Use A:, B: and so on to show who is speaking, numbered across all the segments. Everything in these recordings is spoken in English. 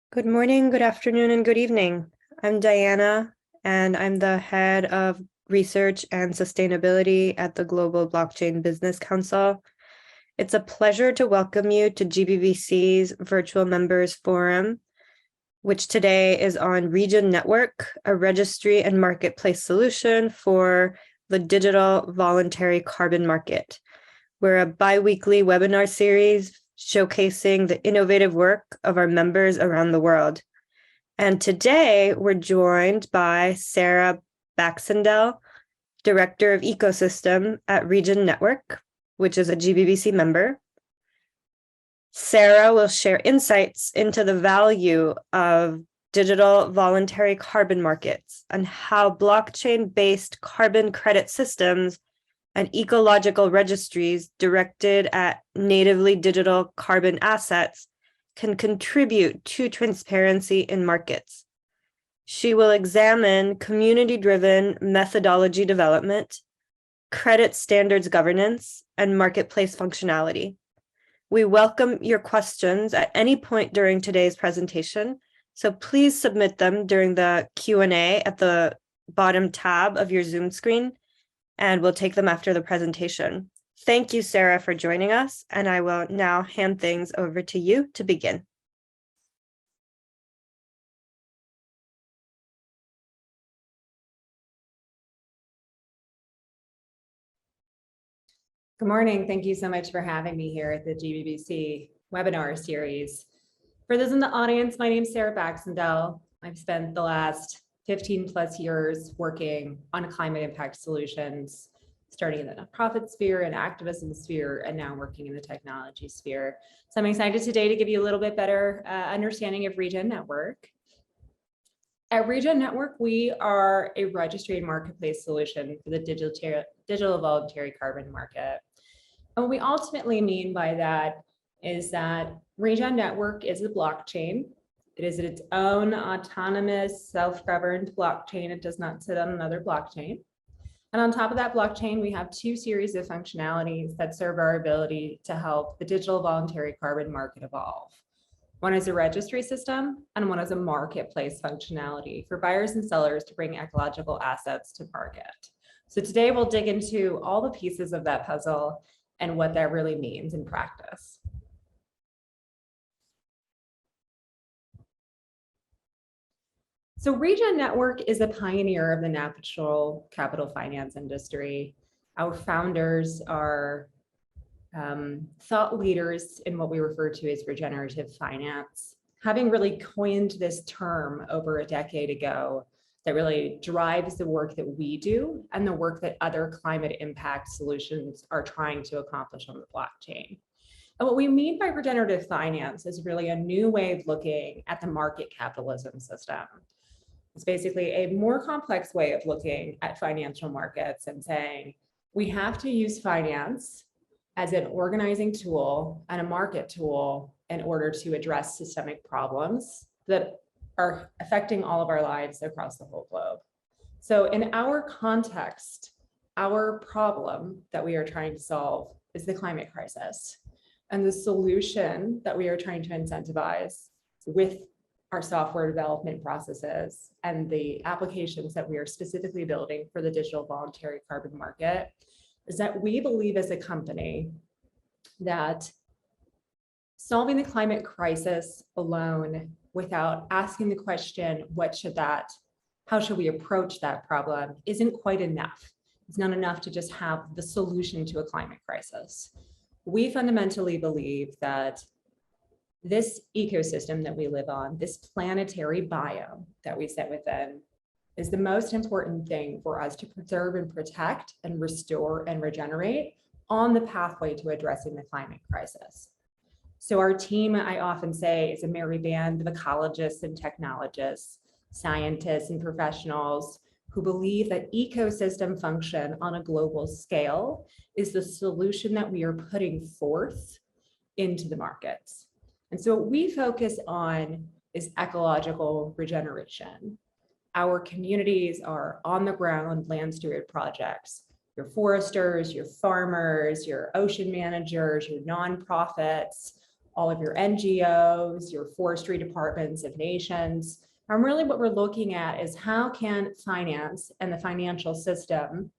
A: Good morning, good afternoon, and good evening. I'm Diana, and I'm the head of research and sustainability at the Global Blockchain Business Council. It's a pleasure to welcome you to GBBC's Virtual Members Forum, which today is on Regen Network, a registry and marketplace solution for the digital voluntary carbon market. We're a bi-weekly webinar series showcasing the innovative work of our members around the world. And today we're joined by Sarah Baxendell, Director of Ecosystem at Regen Network, which is a GBBC member. Sarah will share insights into the value of digital voluntary carbon markets and how blockchain-based carbon credit systems and ecological registries directed at natively digital carbon assets can contribute to transparency in markets. She will examine community-driven methodology development, credit standards governance, and marketplace functionality. We welcome your questions at any point during today's presentation, so please submit them during the Q&A at the bottom tab of your Zoom screen, and we'll take them after the presentation. Thank you, Sarah, for joining us, and I will now hand things over to you to begin.
B: Good morning. Thank you so much for having me here at the GBBC webinar series. For those in the audience, my name is Sarah Baxendell. I've spent the last 15 plus years working on climate impact solutions, starting in the nonprofit sphere and activism sphere, and now working in the technology sphere. So I'm excited today to give you a little bit better understanding of Regen Network. At Regen Network, we are a registry and marketplace solution for the digital voluntary carbon market. And what we ultimately mean by that is that Regen Network is a blockchain. It is its own autonomous, self-governed blockchain. It does not sit on another blockchain. And on top of that blockchain, we have two series of functionalities that serve our ability to help the digital voluntary carbon market evolve. One is a registry system, and one is a marketplace functionality for buyers and sellers to bring ecological assets to market. So today we'll dig into all the pieces of that puzzle and what that really means in practice. So Regen Network is a pioneer of the natural capital finance industry. Our founders are thought leaders in what we refer to as regenerative finance, having really coined this term over a decade ago that really drives the work that we do and the work that other climate impact solutions are trying to accomplish on the blockchain. And what we mean by regenerative finance is really a new way of looking at the market capitalism system. It's basically a more complex way of looking at financial markets and saying, we have to use finance as an organizing tool and a market tool in order to address systemic problems that are affecting all of our lives across the whole globe. So in our context, our problem that we are trying to solve is the climate crisis. And the solution that we are trying to incentivize with our software development processes and the applications that we are specifically building for the digital voluntary carbon market is that we believe as a company that solving the climate crisis alone without asking the question, how should we approach that problem, isn't quite enough. It's not enough to just have the solution to a climate crisis. We fundamentally believe that this ecosystem that we live on, this planetary biome that we sit within, is the most important thing for us to preserve and protect and restore and regenerate on the pathway to addressing the climate crisis. So our team, I often say, is a merry band of ecologists and technologists, scientists and professionals who believe that ecosystem function on a global scale is the solution that we are putting forth into the markets. And so what we focus on is ecological regeneration. Our communities are on the ground land steward projects. Your foresters, your farmers, your ocean managers, your nonprofits, all of your NGOs, your forestry departments of nations. And really what we're looking at is how can finance and the financial system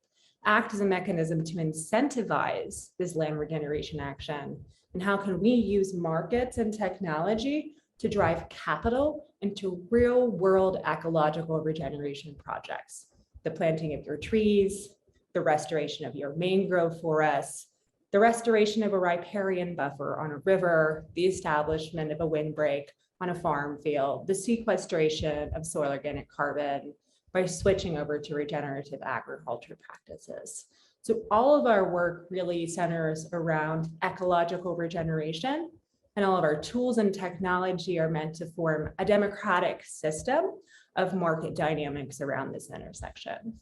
B: act as a mechanism to incentivize this land regeneration action? And how can we use markets and technology to drive capital into real world ecological regeneration projects? The planting of your trees, the restoration of your mangrove forests, the restoration of a riparian buffer on a river, the establishment of a windbreak on a farm field, the sequestration of soil organic carbon by switching over to regenerative agriculture practices. So all of our work really centers around ecological regeneration, and all of our tools and technology are meant to form a democratic system of market dynamics around this intersection.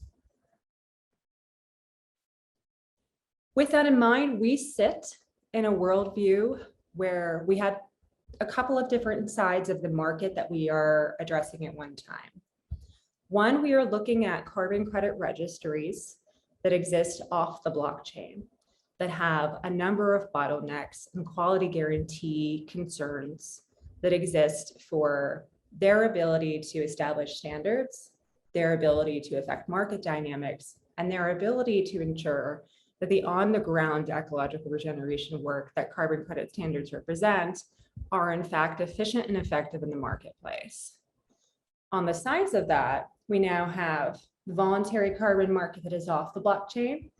B: With that in mind, we sit in a worldview where we have a couple of different sides of the market that we are addressing at one time. One, we are looking at carbon credit registries that exist off the blockchain that have a number of bottlenecks and quality guarantee concerns that exist for their ability to establish standards, their ability to affect market dynamics, and their ability to ensure that the on-the-ground ecological regeneration work that carbon credit standards represent are in fact efficient and effective in the marketplace. On the sides of that, we now have the voluntary carbon market that is off the blockchain,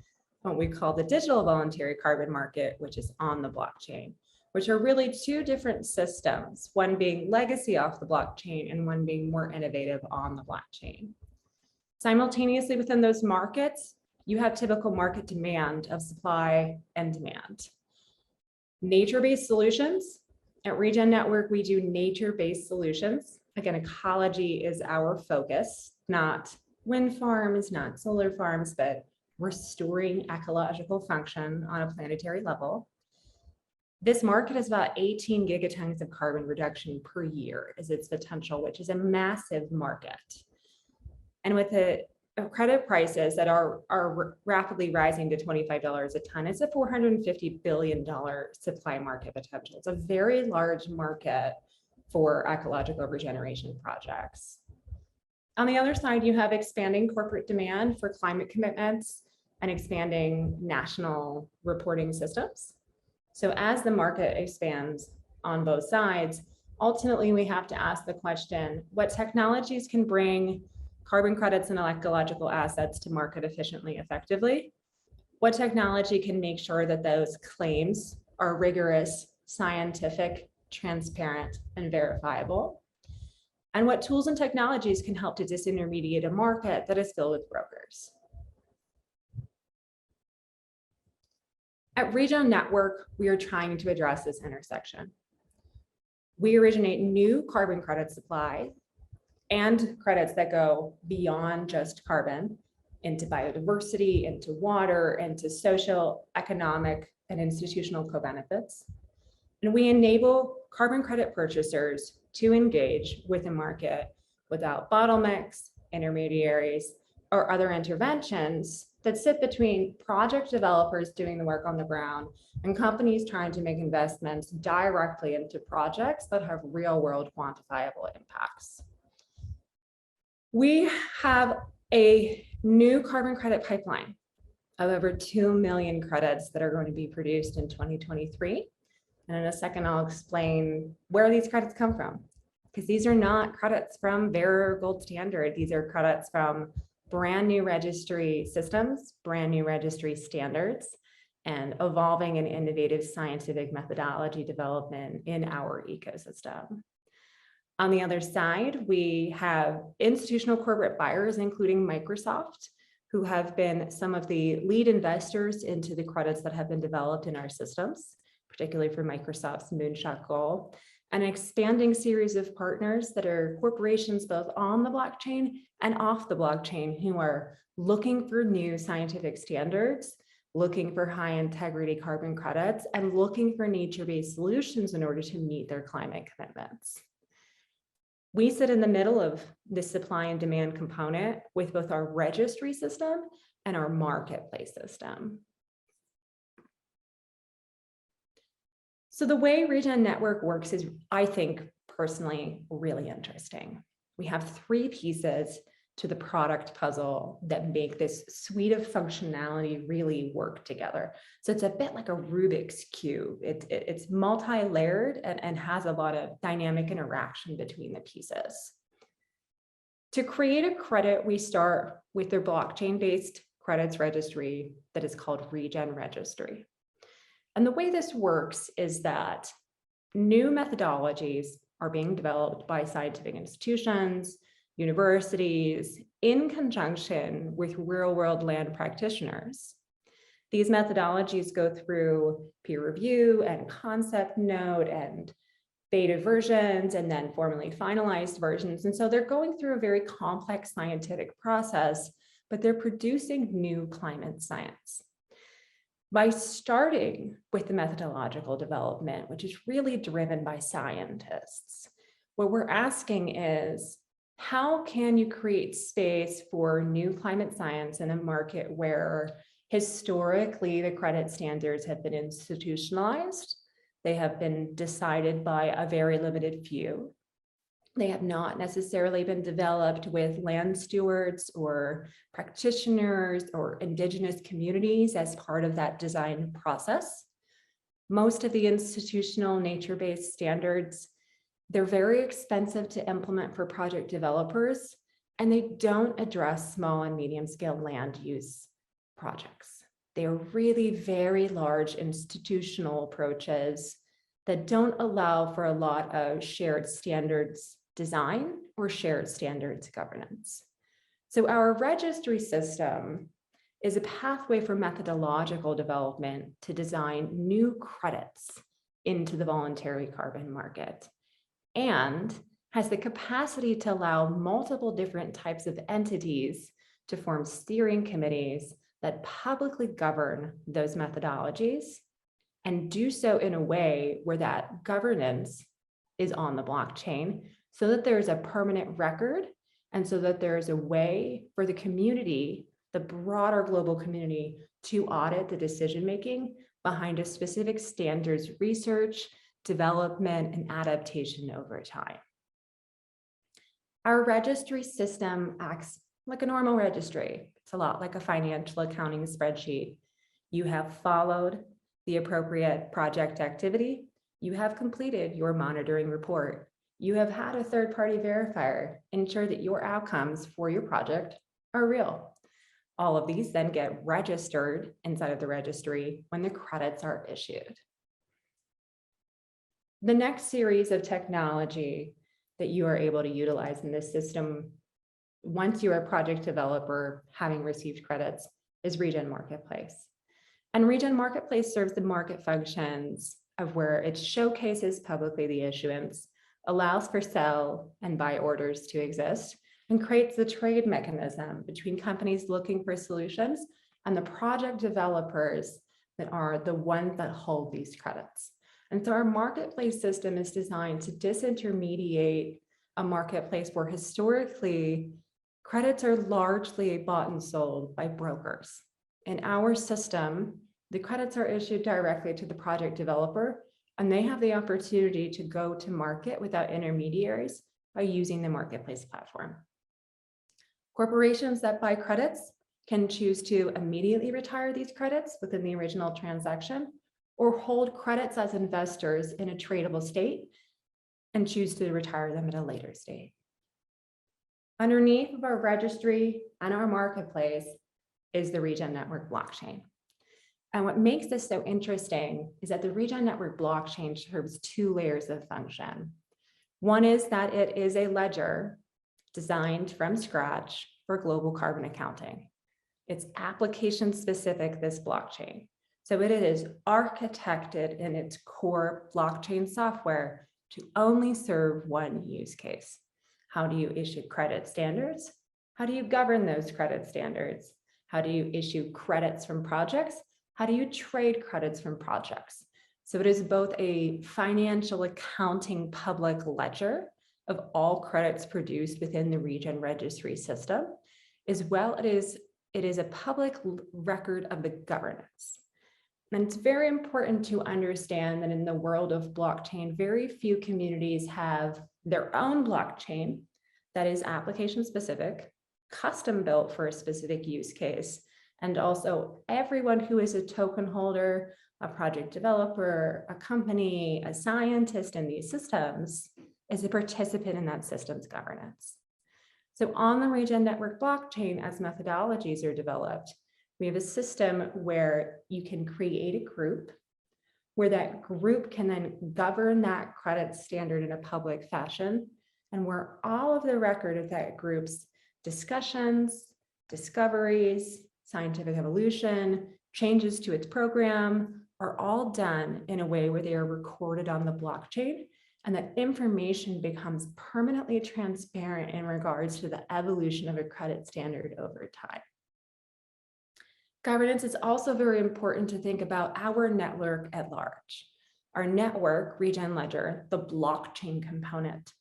B: what we call the digital voluntary carbon market, which is on the blockchain, which are really two different systems, one being legacy off the blockchain and one being more innovative on the blockchain. Simultaneously within those markets, you have typical market demand of supply and demand. Nature-based solutions. At Regen Network, we do nature-based solutions. Again, ecology is our focus, not wind farms, not solar farms, but restoring ecological function on a planetary level. This market is about 18 gigatons of carbon reduction per year is its potential, which is a massive market. And with the credit prices that are rapidly rising to $25 a ton, it's a $450 billion supply market potential. It's a very large market for ecological regeneration projects. On the other side, you have expanding corporate demand for climate commitments and expanding national reporting systems. So as the market expands on both sides, ultimately we have to ask the question, what technologies can bring carbon credits and ecological assets to market efficiently, effectively? What technology can make sure that those claims are rigorous, scientific, transparent, and verifiable? And what tools and technologies can help to disintermediate a market that is filled with brokers? At Regen Network, we are trying to address this intersection. We originate new carbon credit supply and credits that go beyond just carbon into biodiversity, into water, into social, economic, and institutional co-benefits. And we enable carbon credit purchasers to engage with the market without bottlenecks, intermediaries, or other interventions that sit between project developers doing the work on the ground and companies trying to make investments directly into projects that have real-world quantifiable impacts. We have a new carbon credit pipeline of over 2 million credits that are going to be produced in 2023. And in a second, I'll explain where these credits come from, because these are not credits from Bearer Gold Standard. These are credits from brand new registry systems, brand new registry standards, and evolving and innovative scientific methodology development in our ecosystem. On the other side, we have institutional corporate buyers, including Microsoft, who have been some of the lead investors into the credits that have been developed in our systems, particularly for Microsoft's Moonshot goal, an expanding series of partners that are corporations both on the blockchain and off the blockchain who are looking for new scientific standards, looking for high integrity carbon credits, and looking for nature-based solutions in order to meet their climate commitments. We sit in the middle of the supply and demand component with both our registry system and our marketplace system. So the way Regen Network works is, I think, personally, really interesting. We have three pieces to the product puzzle that make this suite of functionality really work together. So it's a bit like a Rubik's Cube. It's multi-layered and has a lot of dynamic interaction between the pieces. To create a credit, we start with their blockchain-based credits registry that is called Regen Registry. And the way this works is that new methodologies are being developed by scientific institutions, universities, in conjunction with real-world land practitioners. These methodologies go through peer review and concept note and beta versions, and then formally finalized versions. And so they're going through a very complex scientific process, but they're producing new climate science. By starting with the methodological development, which is really driven by scientists, what we're asking is, how can you create space for new climate science in a market where historically the credit standards have been institutionalized? They have been decided by a very limited few. They have not necessarily been developed with land stewards or practitioners or indigenous communities as part of that design process. Most of the institutional nature-based standards, they're very expensive to implement for project developers, and they don't address small and medium-scale land use projects. They are really very large institutional approaches that don't allow for a lot of shared standards design or shared standards governance. So our registry system is a pathway for methodological development to design new credits into the voluntary carbon market, and has the capacity to allow multiple different types of entities to form steering committees that publicly govern those methodologies and do so in a way where that governance is on the blockchain, so that there's a permanent record, and so that there's a way for the community, the broader global community, to audit the decision-making behind a specific standards research, development, and adaptation over time. Our registry system acts like a normal registry. It's a lot like a financial accounting spreadsheet. You have followed the appropriate project activity. You have completed your monitoring report. You have had a third-party verifier ensure that your outcomes for your project are real. All of these then get registered inside of the registry when the credits are issued. The next series of technology that you are able to utilize in this system, once you're a project developer having received credits, is Regen Marketplace. And Regen Marketplace serves the market functions of where it showcases publicly the issuance, allows for sell and buy orders to exist, and creates the trade mechanism between companies looking for solutions and the project developers that are the ones that hold these credits. And so our marketplace system is designed to disintermediate a marketplace where historically credits are largely bought and sold by brokers. In our system, the credits are issued directly to the project developer, and they have the opportunity to go to market without intermediaries by using the marketplace platform. Corporations that buy credits can choose to immediately retire these credits within the original transaction, or hold credits as investors in a tradable state and choose to retire them at a later state. Underneath of our registry and our marketplace is the Regen Network blockchain. And what makes this so interesting is that the Regen Network blockchain serves two layers of function. One is that it is a ledger designed from scratch for global carbon accounting. It's application specific, this blockchain. So it is architected in its core blockchain software to only serve one use case. How do you issue credit standards? How do you govern those credit standards? How do you issue credits from projects? How do you trade credits from projects? So it is both a financial accounting public ledger of all credits produced within the Regen registry system, as well it is a public record of the governance. And it's very important to understand that in the world of blockchain, very few communities have their own blockchain that is application specific, custom built for a specific use case. And also everyone who is a token holder, a project developer, a company, a scientist in these systems is a participant in that system's governance. So on the Regen Network blockchain, as methodologies are developed, we have a system where you can create a group, where that group can then govern that credit standard in a public fashion, and where all of the record of that group's discussions, discoveries, scientific evolution, changes to its program are all done in a way where they are recorded on the blockchain, and that information becomes permanently transparent in regards to the evolution of a credit standard over time. Governance is also very important to think about our network at large. Our network, Regen Ledger, the blockchain component,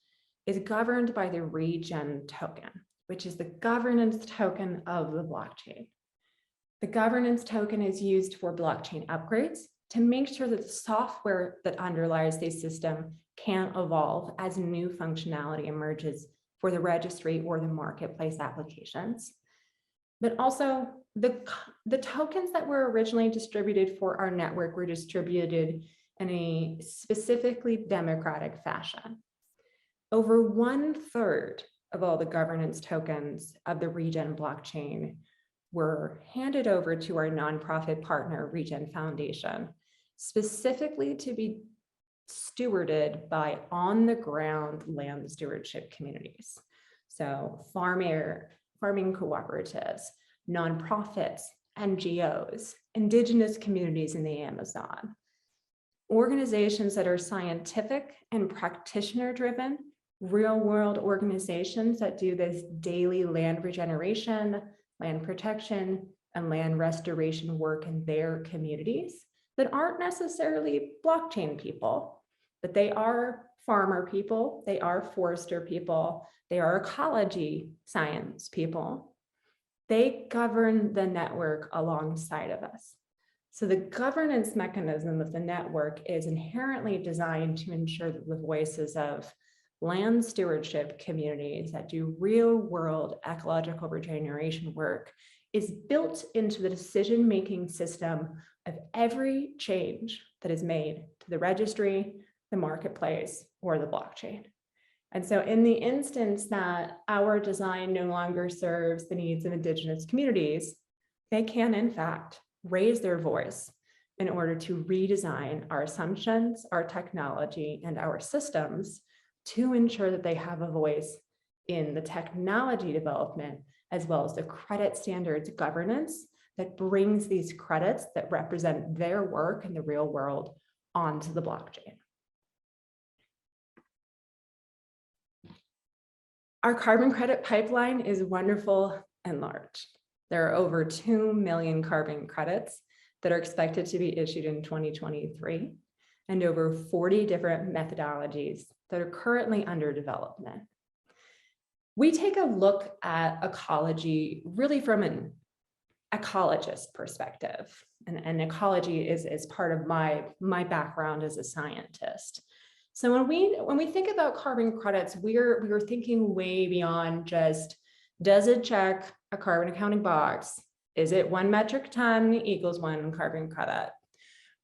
B: is governed by the Regen token, which is the governance token of the blockchain. The governance token is used for blockchain upgrades to make sure that the software that underlies the system can evolve as new functionality emerges for the registry or the marketplace applications. But also the tokens that were originally distributed for our network were distributed in a specifically democratic fashion. Over 1/3 of all the governance tokens of the Regen blockchain were handed over to our nonprofit partner, Regen Foundation, specifically to be stewarded by on-the-ground land stewardship communities. So farming cooperatives, nonprofits, NGOs, indigenous communities in the Amazon, organizations that are scientific and practitioner-driven, real-world organizations that do this daily land regeneration, land protection, and land restoration work in their communities that aren't necessarily blockchain people, but they are farmer people, they are forester people, they are ecology science people. They govern the network alongside of us. So the governance mechanism of the network is inherently designed to ensure that the voices of land stewardship communities that do real-world ecological regeneration work is built into the decision-making system of every change that is made to the registry, the marketplace, or the blockchain. And so in the instance that our design no longer serves the needs of indigenous communities, they can in fact raise their voice in order to redesign our assumptions, our technology, and our systems to ensure that they have a voice in the technology development, as well as the credit standards governance that brings these credits that represent their work in the real world onto the blockchain. Our carbon credit pipeline is wonderful and large. There are over 2 million carbon credits that are expected to be issued in 2023, and over 40 different methodologies that are currently under development. We take a look at ecology really from an ecologist perspective, and ecology is part of my background as a scientist. So when we think about carbon credits, we're thinking way beyond just, does it check a carbon accounting box? Is it 1 metric ton equals 1 carbon credit?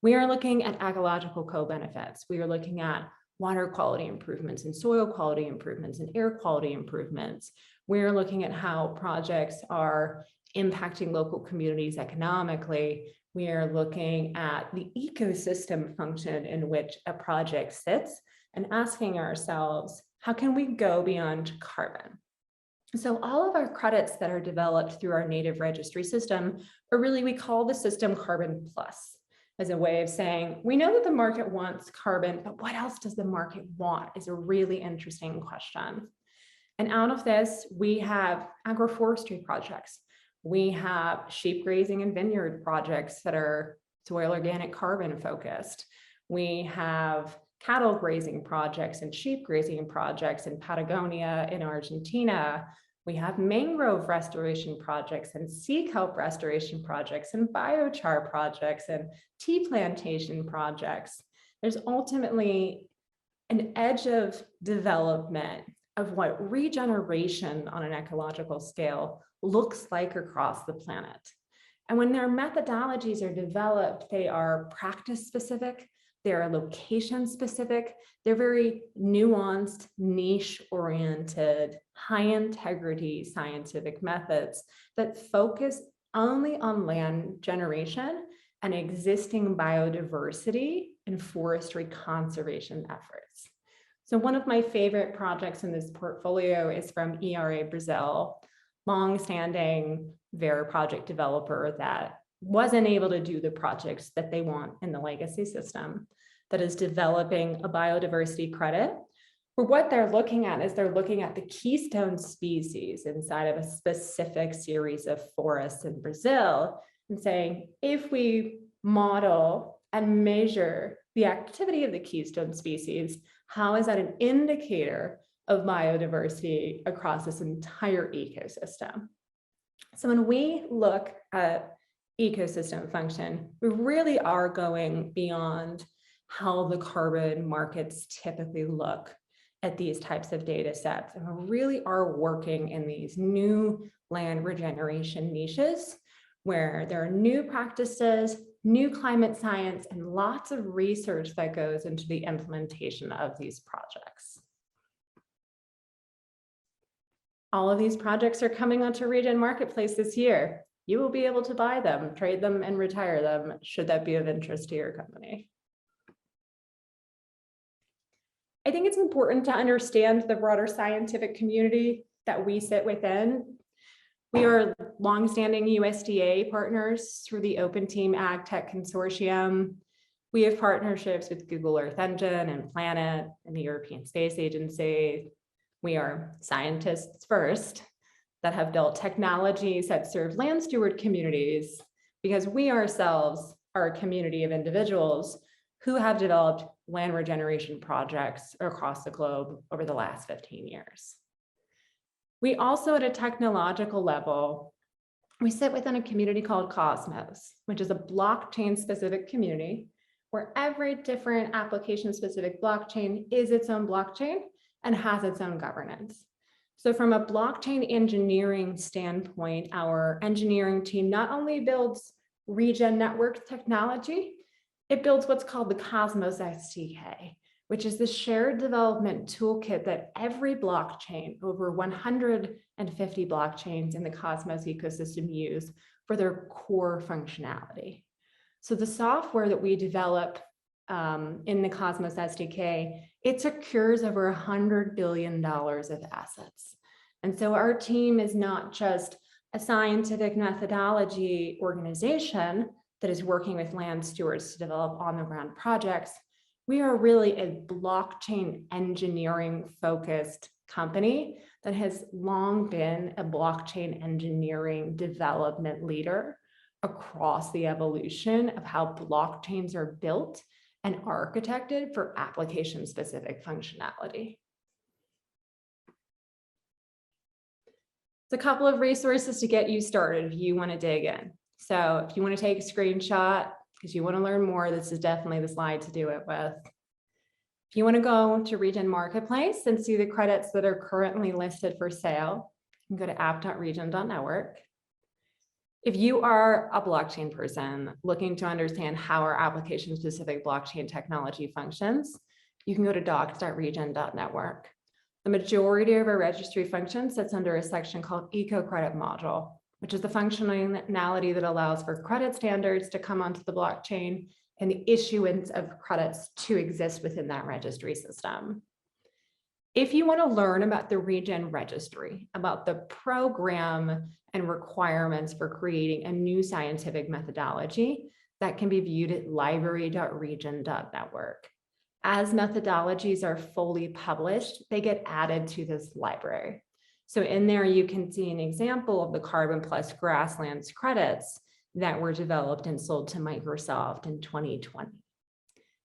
B: We are looking at ecological co-benefits. We are looking at water quality improvements and soil quality improvements and air quality improvements. We're looking at how projects are impacting local communities economically. We are looking at the ecosystem function in which a project sits and asking ourselves, how can we go beyond carbon? So all of our credits that are developed through our native registry system are really, we call the system Carbon Plus, as a way of saying, we know that the market wants carbon, but what else does the market want is a really interesting question. And out of this, we have agroforestry projects. We have sheep grazing and vineyard projects that are soil organic carbon focused. We have cattle grazing projects and sheep grazing projects in Patagonia, in Argentina. We have mangrove restoration projects and sea kelp restoration projects and biochar projects and tea plantation projects. There's ultimately an edge of development of what regeneration on an ecological scale looks like across the planet. And when their methodologies are developed, they are practice specific, they're location specific, they're very nuanced, niche oriented, high integrity scientific methods that focus only on land generation and existing biodiversity and forestry conservation efforts. So one of my favorite projects in this portfolio is from ERA Brazil, longstanding Vera project developer that wasn't able to do the projects that they want in the legacy system, that is developing a biodiversity credit. But what they're looking at is they're looking at the keystone species inside of a specific series of forests in Brazil and saying, if we model and measure the activity of the keystone species, how is that an indicator of biodiversity across this entire ecosystem? So when we look at ecosystem function, we really are going beyond how the carbon markets typically look at these types of data sets. And we really are working in these new land regeneration niches where there are new practices, new climate science, and lots of research that goes into the implementation of these projects. All of these projects are coming onto Regen Marketplace this year. You will be able to buy them, trade them, and retire them, should that be of interest to your company. I think it's important to understand the broader scientific community that we sit within. We are longstanding USDA partners through the Open Team Ag Tech Consortium. We have partnerships with Google Earth Engine and Planet and the European Space Agency. We are scientists first that have built technologies that serve land steward communities because we ourselves are a community of individuals who have developed land regeneration projects across the globe over the last 15 years. We also, at a technological level, we sit within a community called Cosmos, which is a blockchain-specific community where every different application-specific blockchain is its own blockchain and has its own governance. So from a blockchain engineering standpoint, our engineering team not only builds Regen Network technology, it builds what's called the Cosmos SDK, which is the shared development toolkit that every blockchain, over 150 blockchains in the Cosmos ecosystem, use for their core functionality. So the software that we develop in the Cosmos SDK, it secures over $100 billion of assets. And so our team is not just a scientific methodology organization that is working with land stewards to develop on-the-ground projects. We are really a blockchain engineering focused company that has long been a blockchain engineering development leader across the evolution of how blockchains are built and architected for application-specific functionality. It's a couple of resources to get you started if you want to dig in. So if you want to take a screenshot because you want to learn more, this is definitely the slide to do it with. If you want to go to Regen Marketplace and see the credits that are currently listed for sale, you can go to app.regen.network. If you are a blockchain person looking to understand how our application-specific blockchain technology functions, you can go to docs.regen.network. The majority of our registry function sits under a section called Eco Credit Module, which is the functionality that allows for credit standards to come onto the blockchain and the issuance of credits to exist within that registry system. If you want to learn about the Regen Registry, about the program and requirements for creating a new scientific methodology, that can be viewed at library.regen.network. As methodologies are fully published, they get added to this library. So in there, you can see an example of the Carbon Plus Grasslands credits that were developed and sold to Microsoft in 2020,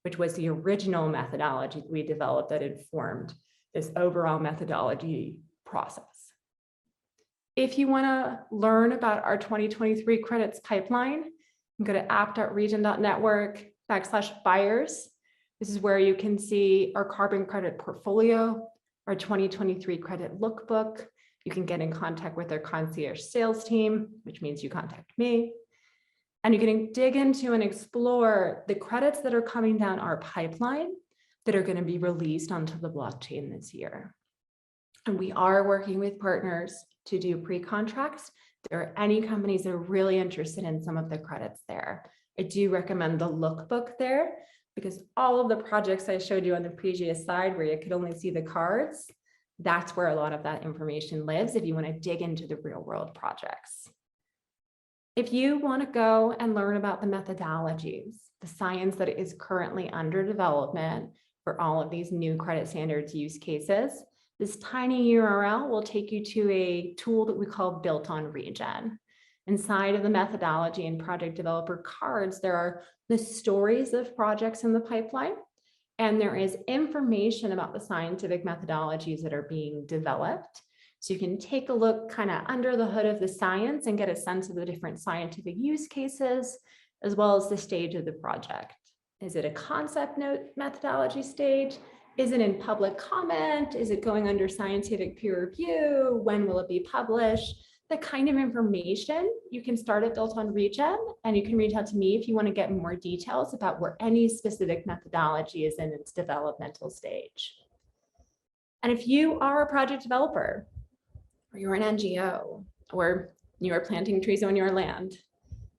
B: which was the original methodology we developed that informed this overall methodology process. If you want to learn about our 2023 credits pipeline, go to app.regen.network/buyers. This is where you can see our carbon credit portfolio, our 2023 credit lookbook. You can get in contact with our concierge sales team, which means you contact me. And you can dig into and explore the credits that are coming down our pipeline that are going to be released onto the blockchain this year. And we are working with partners to do pre-contracts. If there are any companies that are really interested in some of the credits there, I do recommend the lookbook there, because all of the projects I showed you on the previous slide where you could only see the cards, that's where a lot of that information lives if you want to dig into the real world projects. If you want to go and learn about the methodologies, the science that is currently under development for all of these new credit standards use cases, this tiny URL will take you to a tool that we call Built on Regen. Inside of the methodology and project developer cards, there are the stories of projects in the pipeline, and there is information about the scientific methodologies that are being developed. So you can take a look kind of under the hood of the science and get a sense of the different scientific use cases, as well as the stage of the project. Is it a concept note methodology stage? Is it in public comment? Is it going under scientific peer review? When will it be published? The kind of information you can start at Built on Regen, and you can reach out to me if you want to get more details about where any specific methodology is in its developmental stage. And if you are a project developer, or you're an NGO, or you are planting trees on your land,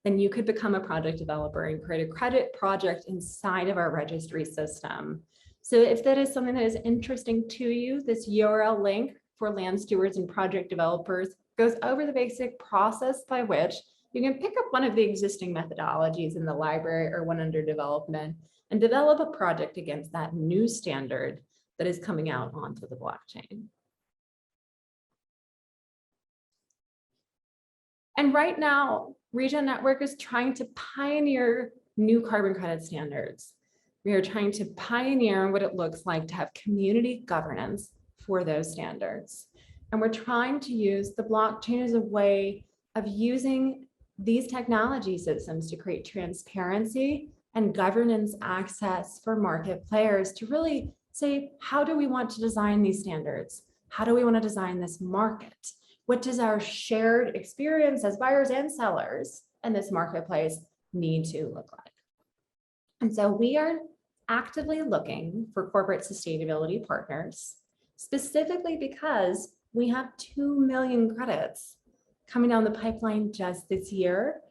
B: then you could become a project developer and create a credit project inside of our registry system. So if that is something that is interesting to you, this URL link for land stewards and project developers goes over the basic process by which you can pick up one of the existing methodologies in the library or one under development and develop a project against that new standard that is coming out onto the blockchain. And right now, Regen Network is trying to pioneer new carbon credit standards. We are trying to pioneer what it looks like to have community governance for those standards. And we're trying to use the blockchain as a way of using these technology systems to create transparency and governance access for market players to really say, how do we want to design these standards? How do we want to design this market? What does our shared experience as buyers and sellers in this marketplace need to look like? And so we are actively looking for corporate sustainability partners, specifically because we have 2 million credits coming down the pipeline just this year,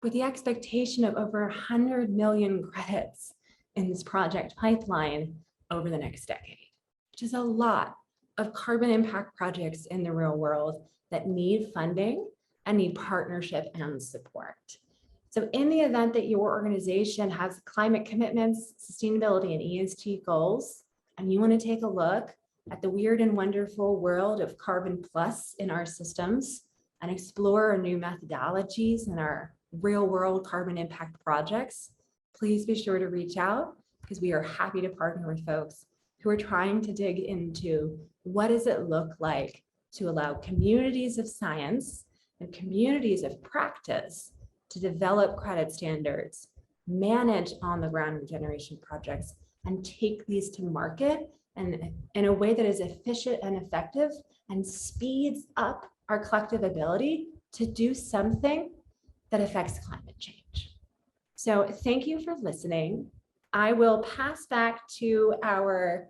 B: with the expectation of over 100 million credits in this project pipeline over the next decade, which is a lot of carbon impact projects in the real world that need funding and need partnership and support. So in the event that your organization has climate commitments, sustainability, and ESG goals, and you want to take a look at the weird and wonderful world of carbon plus in our systems and explore new methodologies in our real world carbon impact projects, please be sure to reach out, because we are happy to partner with folks who are trying to dig into what does it look like to allow communities of science and communities of practice to develop credit standards, manage on-the-ground regeneration projects, and take these to market and in a way that is efficient and effective and speeds up our collective ability to do something that affects climate change. So thank you for listening. I will pass back to our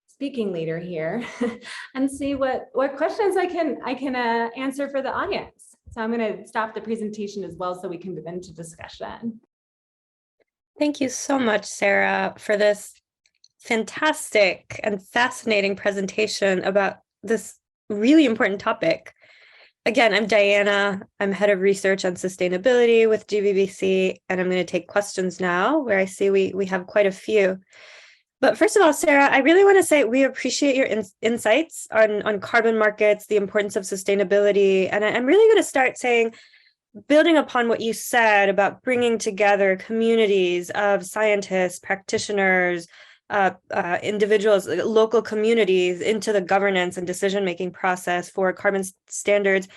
B: speaking leader here and see what questions I can answer for the audience. So I'm going to stop the presentation as well so we can move into discussion.
A: Thank you so much, Sarah, for this fantastic and fascinating presentation about this really important topic. Again, I'm Diana. I'm head of research on sustainability with GBBC, and I'm going to take questions now, where I see we have quite a few. But first of all, Sarah, I really want to say we appreciate your insights on carbon markets, the importance of sustainability. And I'm really going to start saying, building upon what you said about bringing together communities of scientists, practitioners, individuals, local communities into the governance and decision-making process for carbon standards,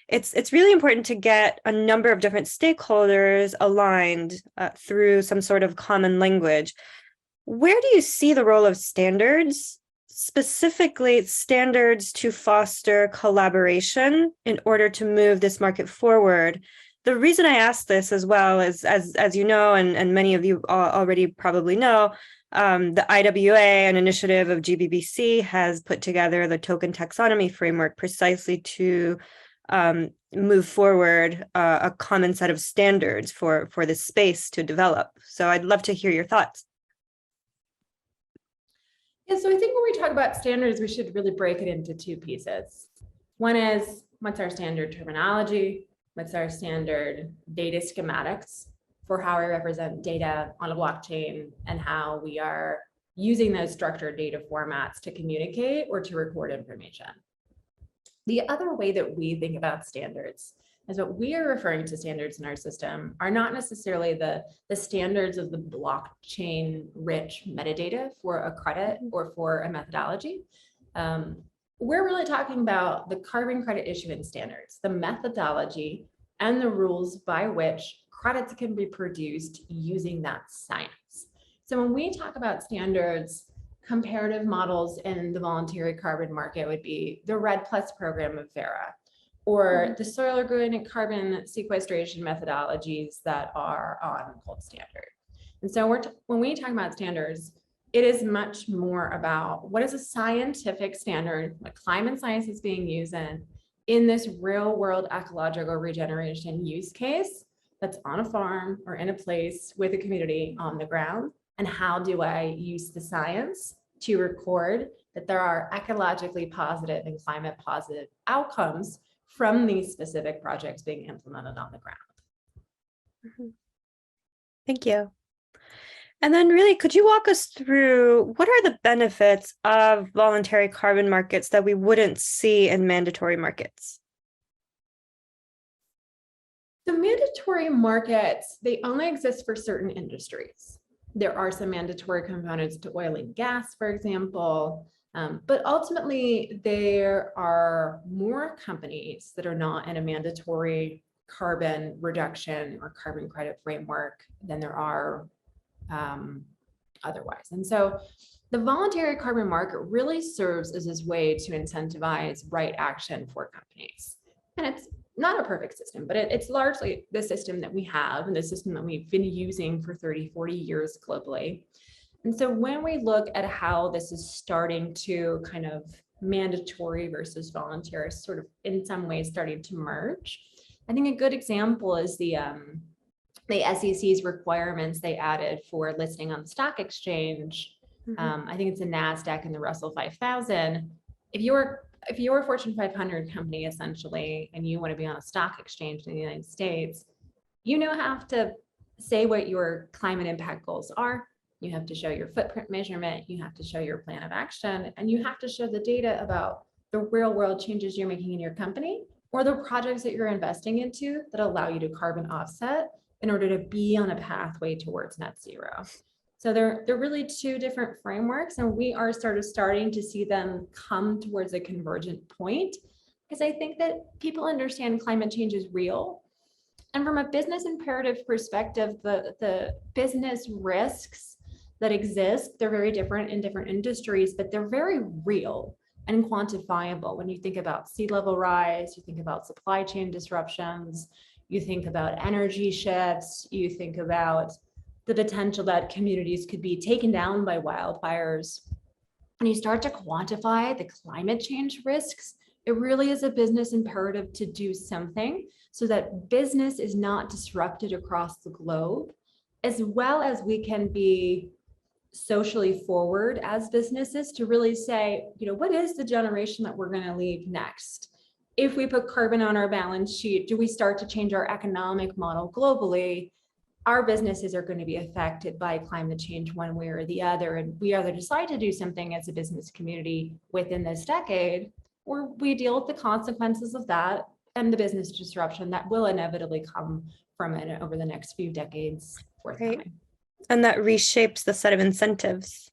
A: it's really important to get a number of different stakeholders aligned through some sort of common language. Where do you see the role of standards, specifically standards to foster collaboration in order to move this market forward? The reason I ask this as well is, as you know, and many of you already probably know, the IWA, an initiative of GBBC, has put together the token taxonomy framework precisely to move forward a common set of standards for this space to develop. So I'd love to hear your thoughts.
B: Yeah, so I think when we talk about standards, we should really break it into two pieces. One is, what's our standard terminology? What's our standard data schematics for how we represent data on a blockchain and how we are using those structured data formats to communicate or to record information? The other way that we think about standards is what we are referring to standards in our system are not necessarily the standards of the blockchain rich metadata for a credit or for a methodology. We're really talking about the carbon credit issuance standards, the methodology and the rules by which credits can be produced using that science. So when we talk about standards, comparative models in the voluntary carbon market would be the RED Plus program of Vera, or the soil organic carbon sequestration methodologies that are on Gold Standard. And so when we talk about standards, it is much more about what is a scientific standard, what climate science is being used in this real world ecological regeneration use case that's on a farm or in a place with a community on the ground. And how do I use the science to record that there are ecologically positive and climate positive outcomes from these specific projects being implemented on the ground?
A: Thank you. And then really, could you walk us through what are the benefits of voluntary carbon markets that we wouldn't see in mandatory markets?
B: The mandatory markets, they only exist for certain industries. There are some mandatory components to oil and gas, for example, but ultimately there are more companies that are not in a mandatory carbon reduction or carbon credit framework than there are otherwise. And so the voluntary carbon market really serves as this way to incentivize right action for companies. And it's not a perfect system, but it's largely the system that we have and the system that we've been using for 30, 40 years globally. And so when we look at how this is starting to kind of mandatory versus voluntary, sort of in some ways starting to merge, I think a good example is the SEC's requirements they added for listing on the stock exchange. I think it's the NASDAQ and the Russell 5000. If you're a Fortune 500 company, essentially, and you want to be on a stock exchange in the United States, you have to say what your climate impact goals are. You have to show your footprint measurement. You have to show your plan of action, and you have to show the data about the real world changes you're making in your company or the projects that you're investing into that allow you to carbon offset in order to be on a pathway towards net zero. So they're really two different frameworks, and we are starting to see them come towards a convergent point, because I think that people understand climate change is real. And from a business imperative perspective, the business risks that exist, they're very different in different industries, but they're very real and quantifiable. When you think about sea level rise, you think about supply chain disruptions, you think about energy shifts, you think about the potential that communities could be taken down by wildfires. When you start to quantify the climate change risks, it really is a business imperative to do something so that business is not disrupted across the globe, as well as we can be socially forward as businesses to really say, what is the generation that we're going to leave next? If we put carbon on our balance sheet, do we start to change our economic model globally? Our businesses are going to be affected by climate change one way or the other. And we either decide to do something as a business community within this decade, or we deal with the consequences of that and the business disruption that will inevitably come from it over the next few decades forthcoming.
A: Right. And that reshapes the set of incentives.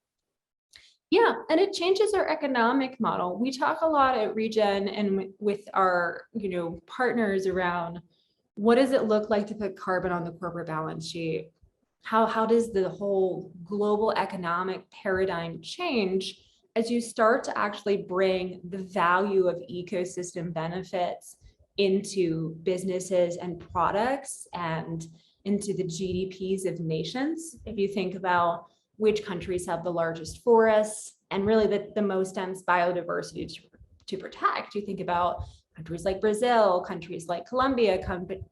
B: Yeah, and it changes our economic model. We talk a lot at Regen and with our, partners around what does it look like to put carbon on the corporate balance sheet? How does the whole global economic paradigm change as you start to actually bring the value of ecosystem benefits into businesses and products and into the GDPs of nations? If you think about which countries have the largest forests and really the most dense biodiversity to protect, you think about countries like Brazil, countries like Colombia,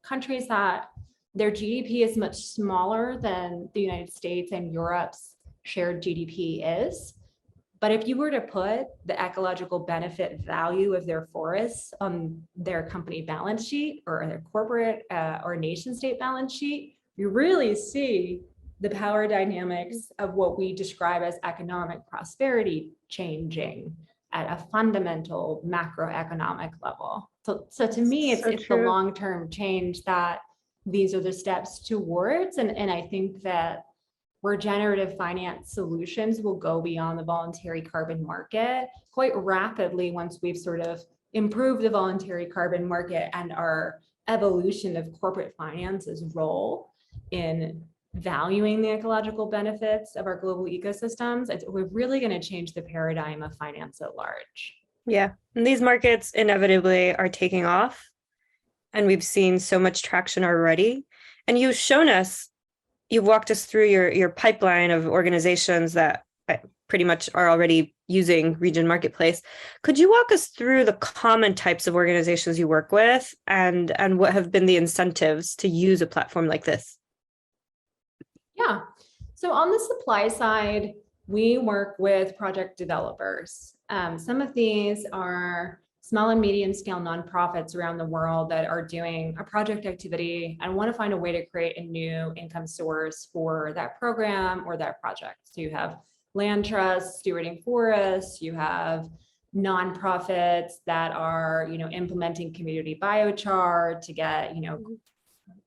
B: countries that their GDP is much smaller than the United States and Europe's shared GDP is. But if you were to put the ecological benefit value of their forests on their company balance sheet or their corporate or nation state balance sheet, you really see the power dynamics of what we describe as economic prosperity changing at a fundamental macroeconomic level. So to me, it's the
A: true.
B: long-term change that these are the steps towards. And I think that regenerative finance solutions will go beyond the voluntary carbon market quite rapidly once we've sort of improved the voluntary carbon market and our evolution of corporate finance's role in valuing the ecological benefits of our global ecosystems. We're really going to change the paradigm of finance at large.
A: Yeah, and these markets inevitably are taking off, and we've seen so much traction already. And you've walked us through your pipeline of organizations that pretty much are already using Regen Marketplace. Could you walk us through the common types of organizations you work with and what have been the incentives to use a platform like this?
B: Yeah. So on the supply side, we work with project developers. Some of these are small and medium scale nonprofits around the world that are doing a project activity and want to find a way to create a new income source for that program or that project. So you have land trusts, stewarding forests, you have nonprofits that are, implementing community biochar to get,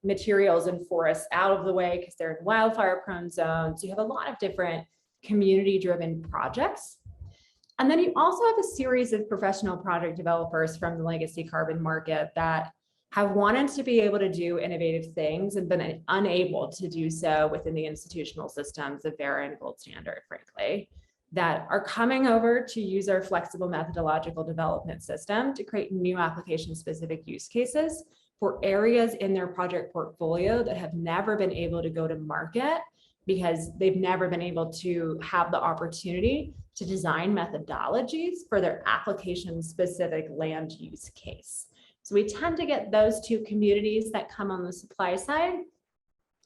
B: materials and forests out of the way because they're in wildfire prone zones. You have a lot of different community driven projects. And then you also have a series of professional project developers from the legacy carbon market that have wanted to be able to do innovative things and been unable to do so within the institutional systems of Vera and Gold Standard, frankly, that are coming over to use our flexible methodological development system to create new application specific use cases for areas in their project portfolio that have never been able to go to market because they've never been able to have the opportunity to design methodologies for their application specific land use case. So we tend to get those two communities that come on the supply side.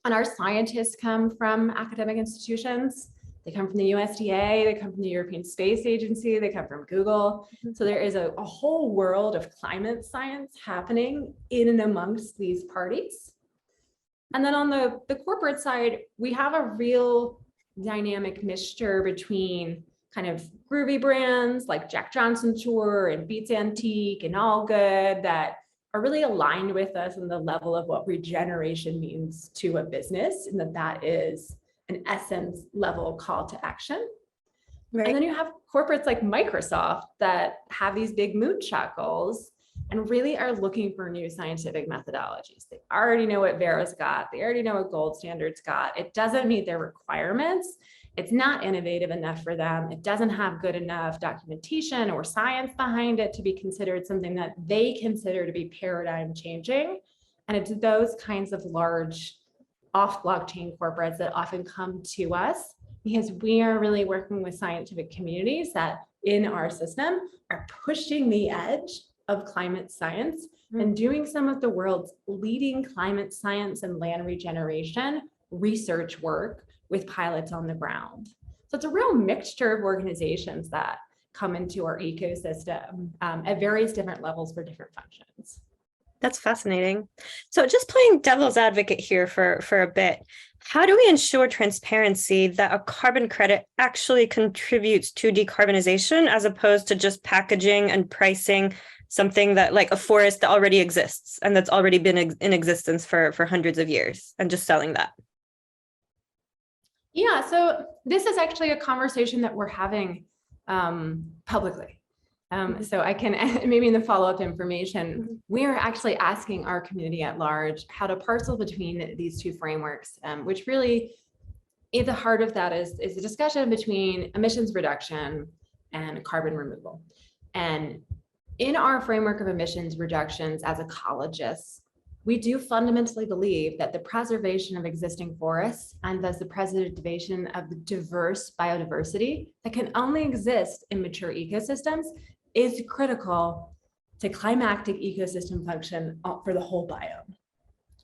B: And our scientists come from academic institutions. They come from the USDA, they come from the European Space Agency, they come from Google. So there is a whole world of climate science happening in and amongst these parties. And then on the corporate side, we have a real dynamic mixture between kind of groovy brands like Jack Johnson Tour and Beats Antique and All Good that are really aligned with us in the level of what regeneration means to a business, and that is an essence level call to action. Right. And then you have corporates like Microsoft that have these big moonshot goals and really are looking for new scientific methodologies. They already know what Vera's got. They already know what Gold Standard's got. It doesn't meet their requirements. It's not innovative enough for them. It doesn't have good enough documentation or science behind it to be considered something that they consider to be paradigm changing. And it's those kinds of large off-blockchain corporates that often come to us because we are really working with scientific communities that in our system are pushing the edge of climate science and doing some of the world's leading climate science and land regeneration research work with pilots on the ground. So it's a real mixture of organizations that come into our ecosystem at various different levels for different functions.
A: That's fascinating. So just playing devil's advocate here for a bit, how do we ensure transparency that a carbon credit actually contributes to decarbonization as opposed to just packaging and pricing something that like a forest that already exists and that's already been in existence for hundreds of years and just selling that?
B: Yeah, so this is actually a conversation that we're having publicly. So I can, maybe in the follow-up information, we are actually asking our community at large how to parcel between these two frameworks, which really, at the heart of that is a discussion between emissions reduction and carbon removal. And in our framework of emissions reductions as ecologists, we do fundamentally believe that the preservation of existing forests and thus the preservation of the diverse biodiversity that can only exist in mature ecosystems is critical to climactic ecosystem function for the whole biome.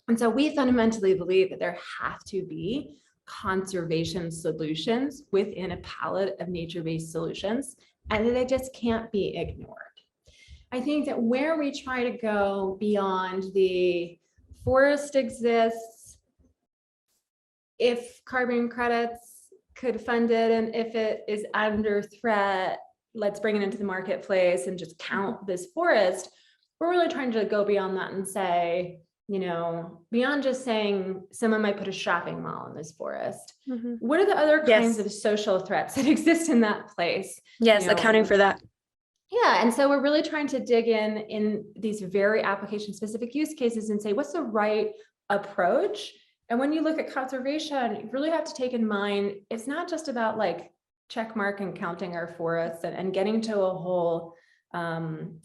B: And so we fundamentally believe that there have to be conservation solutions within a palette of nature-based solutions, and that they just can't be ignored. I think that where we try to go beyond the forest exists, if carbon credits could fund it, and if it is under threat, let's bring it into the marketplace and just count this forest. We're really trying to go beyond that and say, you know, beyond just saying someone might put a shopping mall in this forest, what are the other kinds of social threats that exist in that place?
A: Yes, accounting for that.
B: Yeah, and so we're really trying to dig in these very application specific use cases and say, what's the right approach? And when you look at conservation, you really have to take in mind, it's not just about like check mark and counting our forests and getting to a whole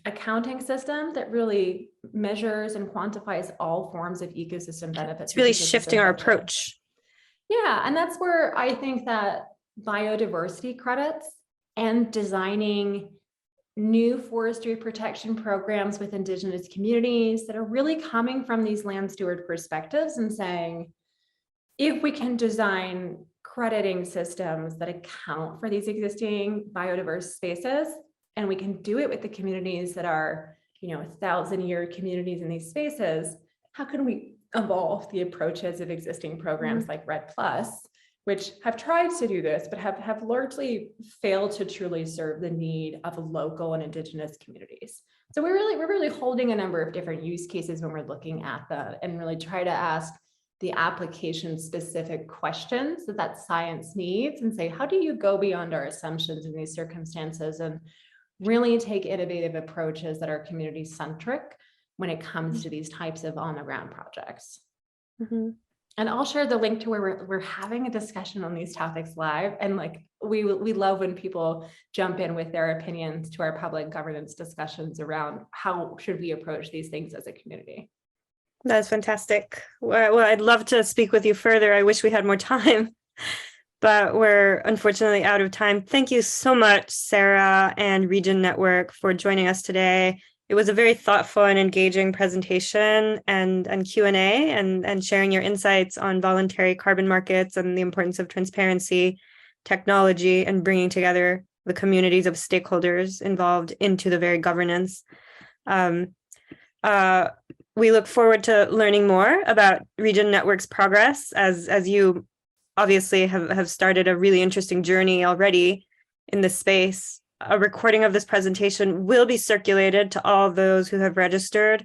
B: accounting system that really measures and quantifies all forms of ecosystem benefits.
A: It's really shifting our approach.
B: Yeah, and that's where I think that biodiversity credits and designing new forestry protection programs with Indigenous communities that are really coming from these land steward perspectives and saying, if we can design crediting systems that account for these existing biodiverse spaces, and we can do it with the communities that are, you know, 1,000-year communities in these spaces, how can we evolve the approaches of existing programs like REDD+, which have tried to do this, but have largely failed to truly serve the need of local and Indigenous communities. So we're really holding a number of different use cases when we're looking at that and really try to ask the application specific questions that science needs and say, how do you go beyond our assumptions in these circumstances and really take innovative approaches that are community centric when it comes to these types of on the ground projects. And I'll share the link to where we're having a discussion on these topics live. And like, we love when people jump in with their opinions to our public governance discussions around how should we approach these things as a community.
A: That's fantastic. Well, I'd love to speak with you further. I wish we had more time, but we're unfortunately out of time. Thank you so much, Sarah and Regen Network, for joining us today. It was a very thoughtful and engaging presentation and Q&A and sharing your insights on voluntary carbon markets and the importance of transparency, technology, and bringing together the communities of stakeholders involved into the very governance. We look forward to learning more about Regen Network's progress as you obviously have started a really interesting journey already in this space. A recording of this presentation will be circulated to all those who have registered,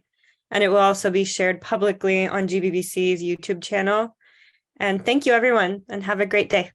A: and it will also be shared publicly on GBBC's YouTube channel. And thank you, everyone, and have a great day.